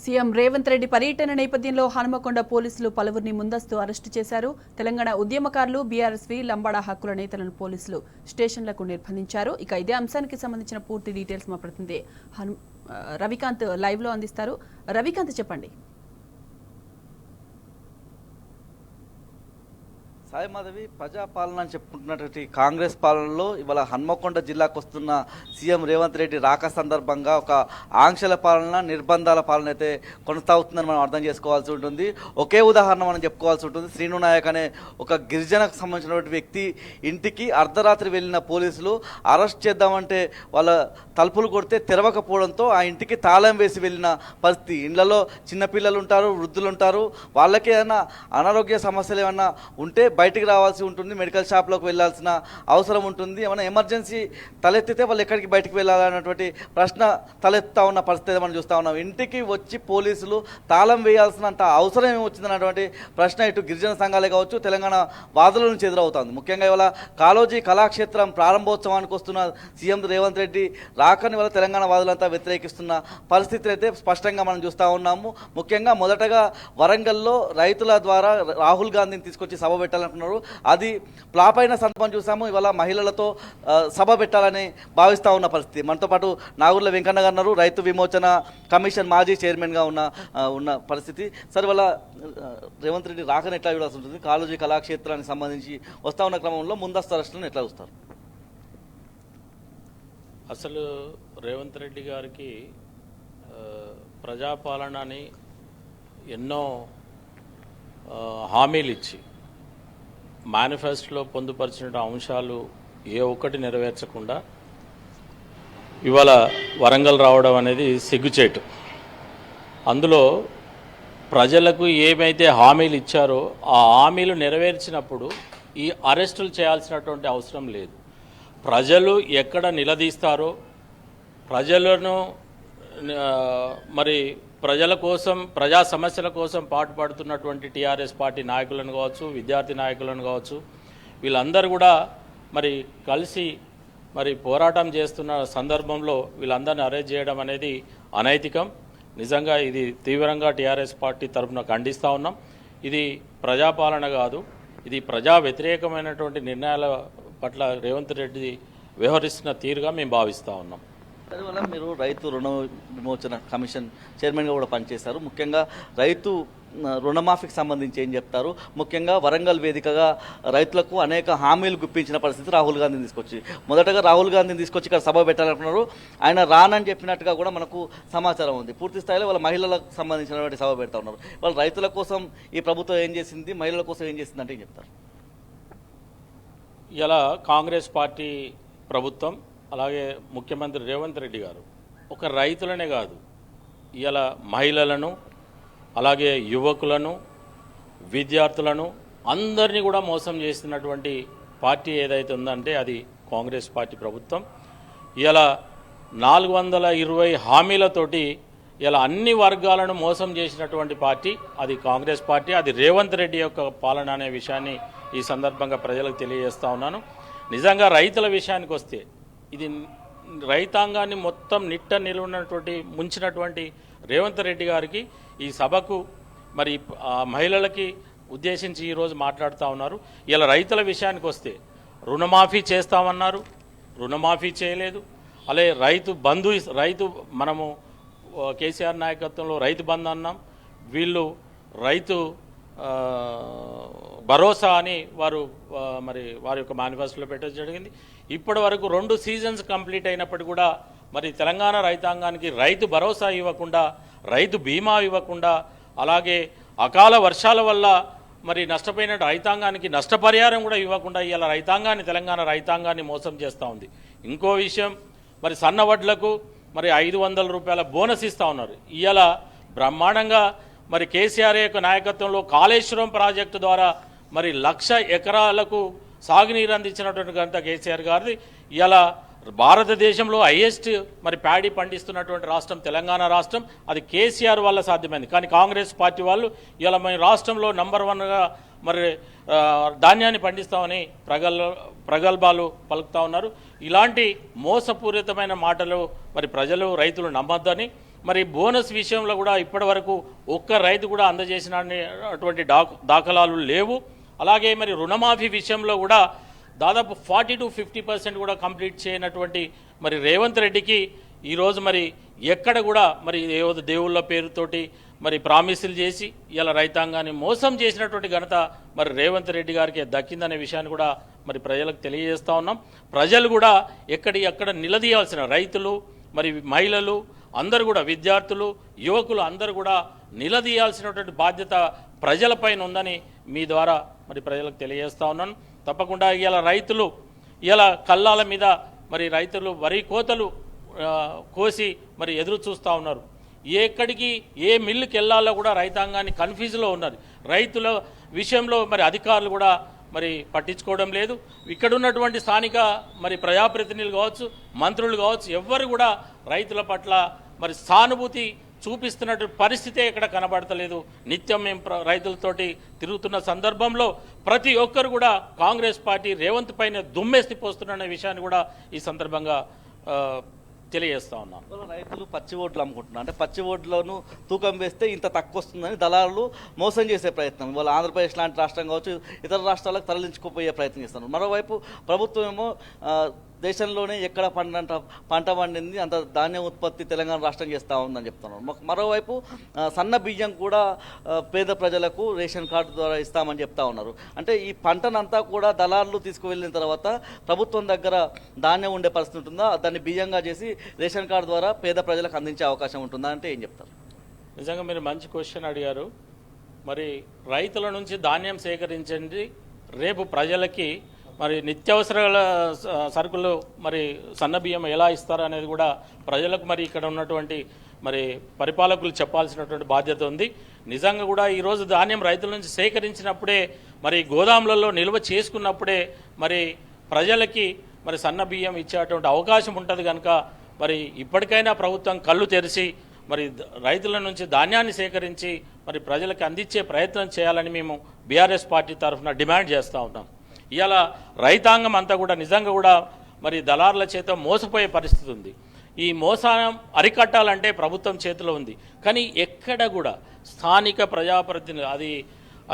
CM Revanth Reddy పర్యటన నేపథ్యంలో హనుమకొండ పోలీసులు పలువురిని ముందస్తు అరెస్టు చేశారు. తెలంగాణ ఉద్యమకారులు, బీఆర్ఎస్వి, లంబాడ హక్కుల నేతలను పోలీసులు స్టేషన్లకు నిర్బంధించారు. ఇక ఇదే అంశానికి సంబంధించిన పూర్తి డీటెయిల్స్ మా ప్రతినిధి రవికాంత్ లైవ్ లో అందిస్తారు. రవికాంత్, చెప్పండి. సాయి మాధవి, ప్రజాపాలన అని చెప్పుకుంటున్నటువంటి కాంగ్రెస్ పాలనలో ఇవాళ హన్మకొండ జిల్లాకు వస్తున్న సీఎం రేవంత్ రెడ్డి రాక సందర్భంగా ఒక ఆంక్షల పాలన, నిర్బంధాల పాలన అయితే కొనసాగుతుందని మనం అర్థం చేసుకోవాల్సి ఉంటుంది. ఒకే ఉదాహరణ మనం చెప్పుకోవాల్సి ఉంటుంది. శ్రీను నాయక్ అనే ఒక గిరిజనకు సంబంధించినటువంటి వ్యక్తి ఇంటికి అర్ధరాత్రి వెళ్ళిన పోలీసులు అరెస్ట్ చేద్దామంటే వాళ్ళ తలుపులు కొడితే తెరవకపోవడంతో ఆ ఇంటికి తాళం వేసి వెళ్ళిన పరిస్థితి. ఇళ్లలో చిన్నపిల్లలు ఉంటారు, వృద్ధులు ఉంటారు. వాళ్ళకి ఏమైనా అనారోగ్య సమస్యలు ఏమైనా ఉంటే బయటికి రావాల్సి ఉంటుంది, మెడికల్ షాప్లోకి వెళ్ళాల్సిన అవసరం ఉంటుంది. ఏమైనా ఎమర్జెన్సీ తలెత్తితే వాళ్ళు ఎక్కడికి బయటికి వెళ్ళాలన్నటువంటి ప్రశ్న తలెత్తా ఉన్న పరిస్థితి మనం చూస్తూ ఉన్నాం. ఇంటికి వచ్చి పోలీసులు తాళం వేయాల్సినంత అవసరం ఏమి వచ్చిందన్నటువంటి ప్రశ్న ఇటు గిరిజన సంఘాలే కావచ్చు, తెలంగాణ వాదుల నుంచి ఎదురవుతుంది. ముఖ్యంగా ఇవాళ కాళోజీ కళాక్షేత్రం ప్రారంభోత్సవానికి వస్తున్న సీఎం రేవంత్ రెడ్డి రాకని వల్ల తెలంగాణ వాదులంతా వ్యతిరేకిస్తున్న పరిస్థితి అయితే స్పష్టంగా మనం చూస్తూ ఉన్నాము. ముఖ్యంగా మొదటగా వరంగల్లో రైతుల ద్వారా రాహుల్ గాంధీని తీసుకొచ్చి సభ పెట్టాలనుకున్నారు. అది ఫ్లాప్ అయిన సందర్భం చూసాము. ఇవాళ మహిళలతో సభ పెట్టాలని భావిస్తూ ఉన్న పరిస్థితి. మనతో పాటు నాగూర్ల వెంకన్న గారు ఉన్నారు, రైతు విమోచన కమిషన్ మాజీ చైర్మన్గా ఉన్న పరిస్థితి. సార్, ఇవాళ రేవంత్ రెడ్డి రాకని ఎట్లా చూడాల్సి ఉంటుంది? కాళోజీ కళాక్షేత్రానికి సంబంధించి వస్తూ ఉన్న క్రమంలో ముందస్తు అరెస్టులను ఎట్లా చూస్తారు? అసలు రేవంత్ రెడ్డి గారికి ప్రజాపాలన అని ఎన్నో హామీలు ఇచ్చి మేనిఫెస్టోలో పొందుపరిచిన అంశాలు ఏ ఒక్కటి నెరవేర్చకుండా ఇవాళ వరంగల్ రావడం అనేది సిగ్గుచేటు. అందులో ప్రజలకు ఏమైతే హామీలు ఇచ్చారో ఆ హామీలు నెరవేర్చినప్పుడు ఈ అరెస్టులు చేయాల్సినటువంటి అవసరం లేదు. ప్రజలు ఎక్కడ నిలదీస్తారో, ప్రజలను మరి ప్రజల కోసం, ప్రజా సమస్యల కోసం పాటుపడుతున్నటువంటి టీఆర్ఎస్ పార్టీ నాయకులను కావచ్చు, విద్యార్థి నాయకులను కావచ్చు, వీళ్ళందరూ కూడా మరి కలిసి మరి పోరాటం చేస్తున్న సందర్భంలో వీళ్ళందరినీ అరెస్ట్ చేయడం అనేది అనైతికం. నిజంగా ఇది తీవ్రంగా టీఆర్ఎస్ పార్టీ తరఫున ఖండిస్తూ ఉన్నాం. ఇది ప్రజాపాలన కాదు, ఇది ప్రజా వ్యతిరేకమైనటువంటి నిర్ణయాల పట్ల రేవంత్ రెడ్డి వ్యవహరిస్తున్న తీరుగా మేము భావిస్తూ ఉన్నాం. అందువల్ల మీరు రైతు రుణ విమోచన కమిషన్ చైర్మన్గా కూడా పనిచేశారు. ముఖ్యంగా రైతు రుణమాఫీకి సంబంధించి ఏం చెప్తారు? ముఖ్యంగా వరంగల్ వేదికగా రైతులకు అనేక హామీలు గుప్పించిన పరిస్థితి రాహుల్ గాంధీని తీసుకొచ్చి, మొదటగా రాహుల్ గాంధీని తీసుకొచ్చి ఇక్కడ సభ పెట్టాలనుకున్నారు. ఆయన రానని చెప్పినట్టుగా కూడా మనకు సమాచారం ఉంది. పూర్తి స్థాయిలో వాళ్ళ మహిళలకు సంబంధించినటువంటి సభ పెడతా ఉన్నారు. వాళ్ళ రైతుల కోసం ఈ ప్రభుత్వం ఏం చేసింది, మహిళల కోసం ఏం చేసింది అంటే ఏం చెప్తారు? ఇలా కాంగ్రెస్ పార్టీ ప్రభుత్వం, అలాగే ముఖ్యమంత్రి రేవంత్ రెడ్డి గారు ఒక రైతులనే కాదు, ఇలా మహిళలను, అలాగే యువకులను, విద్యార్థులను అందరినీ కూడా మోసం చేస్తున్నటువంటి పార్టీ ఏదైతే ఉందంటే అది కాంగ్రెస్ పార్టీ ప్రభుత్వం. ఇలా 420 హామీలతోటి ఇలా అన్ని వర్గాలను మోసం చేసినటువంటి పార్టీ అది కాంగ్రెస్ పార్టీ. అది రేవంత్ రెడ్డి యొక్క పాలన అనే విషయాన్ని ఈ సందర్భంగా ప్రజలకు తెలియజేస్తూ ఉన్నాను. నిజంగా రైతుల విషయానికి వస్తే ఇది రైతాంగాన్ని మొత్తం నిట్ట నిలువనటువంటి ముంచినటువంటి రేవంత్ రెడ్డి గారికి ఈ సభకు మరి మహిళలకి ఉద్దేశించి ఈరోజు మాట్లాడుతూ ఉన్నారు. ఇలా రైతుల విషయానికి వస్తే రుణమాఫీ చేస్తామన్నారు, రుణమాఫీ చేయలేదు. అలాగే రైతు మనము కేసీఆర్ నాయకత్వంలో రైతు బంధు అన్నాం, వీళ్ళు రైతు భరోసా అని వారి యొక్క మేనిఫెస్టోలో పెట్టడం జరిగింది. ఇప్పటి వరకు 2 సీజన్స్ కంప్లీట్ అయినప్పటికీ కూడా మరి తెలంగాణ రైతాంగానికి రైతు భరోసా ఇవ్వకుండా, రైతు బీమా ఇవ్వకుండా, అలాగే అకాల వర్షాల వల్ల మరి నష్టపోయిన రైతాంగానికి నష్టపరిహారం కూడా ఇవ్వకుండా ఇలా తెలంగాణ రైతాంగాన్ని మోసం చేస్తూ ఉంది. ఇంకో విషయం, మరి సన్న వడ్లకు మరి 500 రూపాయల బోనస్ ఇస్తూ ఉన్నారు. ఇవాళ బ్రహ్మాండంగా మరి కేసీఆర్ యొక్క నాయకత్వంలో కాళేశ్వరం ప్రాజెక్టు ద్వారా మరి 1,00,000 ఎకరాలకు సాగునీరు అందించినటువంటి ఘనత కేసీఆర్ గారిది. ఇలా భారతదేశంలో హైయెస్ట్ మరి ప్యాడీ పండిస్తున్నటువంటి రాష్ట్రం తెలంగాణ రాష్ట్రం. అది కేసీఆర్ వల్ల సాధ్యమైంది. కానీ కాంగ్రెస్ పార్టీ వాళ్ళు ఇలా మన రాష్ట్రంలో నంబర్ 1గా మరి ధాన్యాన్ని పండిస్తామని ప్రగల్భాలు పలుకుతూ ఉన్నారు. ఇలాంటి మోసపూరితమైన మాటలు మరి ప్రజలు, రైతులు నమ్మొద్దని మరి బోనస్ విషయంలో కూడా ఇప్పటి వరకు ఒక్క రైతు కూడా అందజేసిన అటువంటి దాఖలాలు లేవు. అలాగే మరి రుణమాఫీ విషయంలో కూడా దాదాపు 40 to 50% కూడా కంప్లీట్ చేయనటువంటి మరి రేవంత్ రెడ్డికి ఈరోజు మరి ఎక్కడ కూడా మరి దేవుళ్ళ పేరుతోటి మరి ప్రామిసులు చేసి ఇలా రైతాంగాన్ని మోసం చేసినటువంటి ఘనత మరి రేవంత్ రెడ్డి గారికి దక్కిందనే విషయాన్ని కూడా మరి ప్రజలకు తెలియజేస్తూ ఉన్నాం. ప్రజలు కూడా ఎక్కడ నిలదీయాల్సిన రైతులు మరి మహిళలు అందరూ కూడా విద్యార్థులు యువకులు అందరూ కూడా నిలదీయాల్సినటువంటి బాధ్యత ప్రజలపైన ఉందని మీ ద్వారా మరి ప్రజలకు తెలియజేస్తూ ఉన్నాను. తప్పకుండా ఇలా రైతులు ఇలా కల్లాల మీద మరి రైతులు వరి కోతలు కోసి మరి ఎదురు చూస్తూ ఉన్నారు. ఎక్కడికి ఏ మిల్లుకి వెళ్ళాలో కూడా రైతాంగాన్ని కన్ఫ్యూజ్లో ఉన్నారు. రైతుల విషయంలో మరి అధికారులు కూడా మరి పట్టించుకోవడం లేదు. ఇక్కడ ఉన్నటువంటి స్థానిక మరి ప్రజాప్రతినిధులు కావచ్చు మంత్రులు కావచ్చు ఎవ్వరు కూడా రైతుల పట్ల మరి సానుభూతి చూపిస్తున్నట్టు పరిస్థితే ఇక్కడ కనబడతలేదు. నిత్యం మేము రైతులతోటి తిరుగుతున్న సందర్భంలో ప్రతి ఒక్కరు కూడా కాంగ్రెస్ పార్టీ రేవంత్ పైన దుమ్మెస్తి పోస్తున్న విషయాన్ని కూడా ఈ సందర్భంగా తెలియజేస్తా ఉన్నాం. రైతులు పచ్చి ఓట్లు అమ్ముకుంటున్నారు. అంటే పచ్చి ఓట్లను తూకం వేస్తే ఇంత తక్కువ వస్తుందని దళారులు మోసం చేసే ప్రయత్నం వాళ్ళు ఆంధ్రప్రదేశ్ లాంటి రాష్ట్రం కావచ్చు ఇతర రాష్ట్రాలకు తరలించుకుపోయే ప్రయత్నం చేస్తున్నారు. మరోవైపు ప్రభుత్వం ఏమో దేశంలోనే ఎక్కడ పంట పండింది అంత ధాన్యం ఉత్పత్తి తెలంగాణ రాష్ట్రం చేస్తూ ఉందని చెప్తున్నారు. మరోవైపు సన్న బియ్యం కూడా పేద ప్రజలకు రేషన్ కార్డు ద్వారా ఇస్తామని చెప్తా ఉన్నారు. అంటే ఈ పంటనంతా కూడా దళారులు తీసుకువెళ్ళిన తర్వాత ప్రభుత్వం దగ్గర ధాన్యం ఉండే పరిస్థితి ఉంటుందా? దాన్ని బియ్యంగా చేసి రేషన్ కార్డు ద్వారా పేద ప్రజలకు అందించే అవకాశం ఉంటుందా అంటే ఏం చెప్తారు? నిజంగా మీరు మంచి క్వశ్చన్ అడిగారు. మరి రైతుల నుంచి ధాన్యం సేకరించండి, రేపు ప్రజలకి మరి నిత్యావసరాల సరుకులు మరి సన్న బియ్యం ఎలా ఇస్తారు అనేది కూడా ప్రజలకు మరి ఇక్కడ ఉన్నటువంటి మరి పరిపాలకులు చెప్పాల్సినటువంటి బాధ్యత ఉంది. నిజంగా కూడా ఈరోజు ధాన్యం రైతుల నుంచి సేకరించినప్పుడే మరి గోదాములలో నిల్వ చేసుకున్నప్పుడే మరి ప్రజలకి మరి సన్న బియ్యం ఇచ్చేటువంటి అవకాశం ఉంటుంది. కనుక మరి ఇప్పటికైనా ప్రభుత్వం కళ్ళు తెరిచి మరి రైతుల నుంచి ధాన్యాన్ని సేకరించి మరి ప్రజలకు అందించే ప్రయత్నం చేయాలని మేము బీఆర్ఎస్ పార్టీ తరఫున డిమాండ్ చేస్తూ ఉన్నాం. ఇవాళ రైతాంగం అంతా కూడా నిజంగా కూడా మరి దళారుల చేత మోసపోయే పరిస్థితి ఉంది. ఈ మోసానం అరికట్టాలంటే ప్రభుత్వం చేతిలో ఉంది. కానీ ఎక్కడ కూడా స్థానిక ప్రజాప్రతినిధులు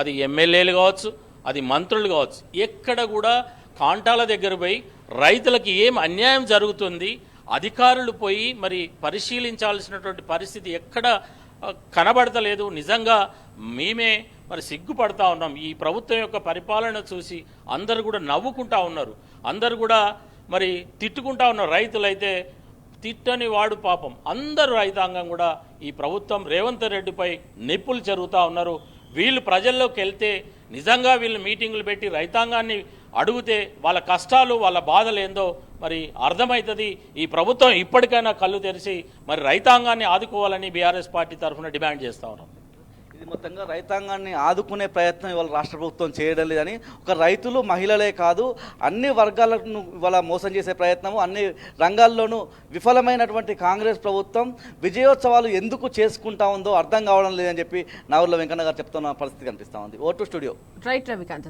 అది ఎమ్మెల్యేలు కావచ్చు అది మంత్రులు కావచ్చు ఎక్కడ కూడా కాంటాల దగ్గర పోయి రైతులకి ఏం అన్యాయం జరుగుతుంది అధికారులు పోయి మరి పరిశీలించాల్సినటువంటి పరిస్థితి ఎక్కడ కనబడతలేదు. నిజంగా మేమే మరి సిగ్గుపడతా ఉన్నాం. ఈ ప్రభుత్వం యొక్క పరిపాలన చూసి అందరూ కూడా నవ్వుకుంటా ఉన్నారు, అందరూ కూడా మరి తిట్టుకుంటా ఉన్నారు. రైతులైతే తిట్టని వాడు పాపం. అందరూ రైతాంగం కూడా ఈ ప్రభుత్వం రేవంత్ రెడ్డిపై నిప్పులు జరుగుతూ ఉన్నారు. వీళ్ళు ప్రజల్లోకి వెళ్తే నిజంగా వీళ్ళు మీటింగులు పెట్టి రైతాంగాన్ని అడిగితే వాళ్ళ కష్టాలు వాళ్ళ బాధలు ఏందో మరి అర్థమవుతుంది. ఈ ప్రభుత్వం ఇప్పటికైనా కళ్ళు తెరిచి మరి రైతాంగాన్ని ఆదుకోవాలని బీఆర్ఎస్ పార్టీ తరఫున డిమాండ్ చేస్తూ ఉన్నాం. ఇది మొత్తంగా రైతాంగాన్ని ఆదుకునే ప్రయత్నం ఇవాళ రాష్ట్ర ప్రభుత్వం చేయడం లేదని, ఒక రైతులు మహిళలే కాదు అన్ని వర్గాలను ఇవాళ మోసం చేసే ప్రయత్నము అన్ని రంగాల్లోనూ విఫలమైనటువంటి కాంగ్రెస్ ప్రభుత్వం విజయోత్సవాలు ఎందుకు చేసుకుంటా ఉందో అర్థం కావడం లేదని చెప్పి నాగూర్ల వెంకన్న గారు చెప్తున్న పరిస్థితి కనిపిస్తూ ఉంది. ఓటు స్టూడియో రైట్ రవికాంత్.